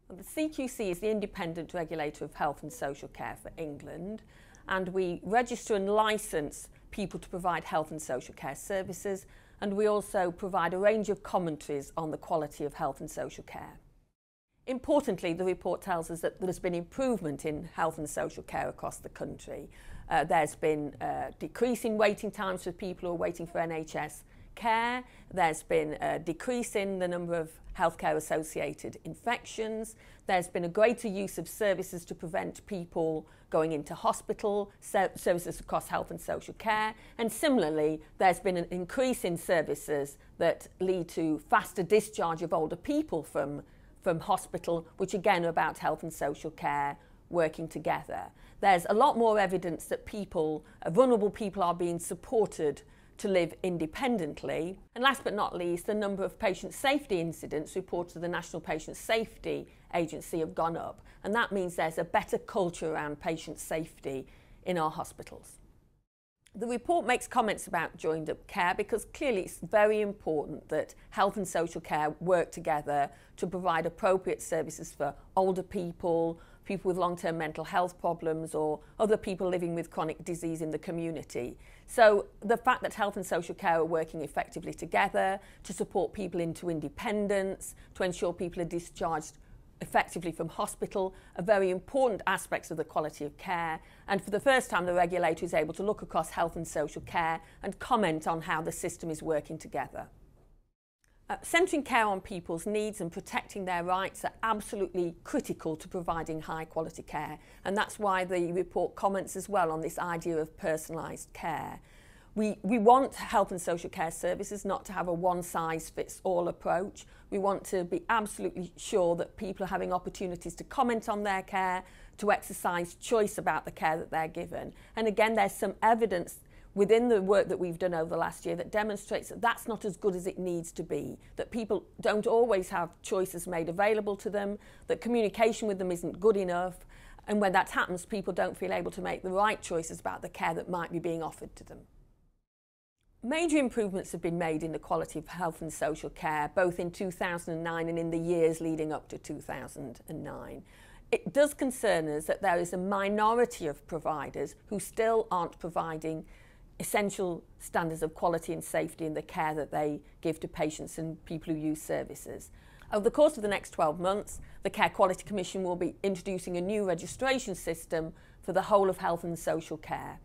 The CQC is the independent regulator of health and social care for England, and we register and licence people to provide health and social care services, and we also provide a range of commentaries on the quality of health and social care. Importantly, the report tells us that there's been improvement in health and social care across the country. There's been a decrease in waiting times for people who are waiting for NHS care. There's been a decrease in the number of healthcare associated infections. There's been a greater use of services to prevent people going into hospital, services across health and social care. And similarly, there's been an increase in services that lead to faster discharge of older people from hospital, which again are about health and social care working together. There's a lot more evidence that vulnerable people are being supported to live independently. And last but not least, the number of patient safety incidents reported to the National Patient Safety Agency have gone up. And that means there's a better culture around patient safety in our hospitals. The report makes comments about joined-up care because clearly it's very important that health and social care work together to provide appropriate services for older people, people with long-term mental health problems, or other people living with chronic disease in the community. So the fact that health and social care are working effectively together to support people into independence, to ensure people are discharged effectively from hospital, are very important aspects of the quality of care. And for the first time, the regulator is able to look across health and social care and comment on how the system is working together. Centering care on people's needs and protecting their rights are absolutely critical to providing high quality care, and that's why the report comments as well on this idea of personalised care. We want health and social care services not to have a one-size-fits-all approach. We want to be absolutely sure that people are having opportunities to comment on their care, to exercise choice about the care that they're given. And again, there's some evidence within the work that we've done over the last year that demonstrates that that's not as good as it needs to be, that people don't always have choices made available to them, that communication with them isn't good enough, and when that happens, people don't feel able to make the right choices about the care that might be being offered to them. Major improvements have been made in the quality of health and social care, both in 2009 and in the years leading up to 2009. It does concern us that there is a minority of providers who still aren't providing essential standards of quality and safety in the care that they give to patients and people who use services. Over the course of the next 12 months, the Care Quality Commission will be introducing a new registration system for the whole of health and social care.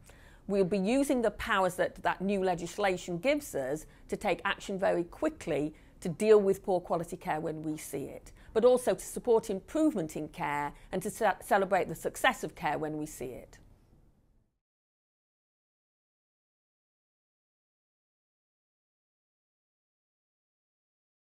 We'll be using the powers that new legislation gives us to take action very quickly to deal with poor quality care when we see it, but also to support improvement in care and to celebrate the success of care when we see it.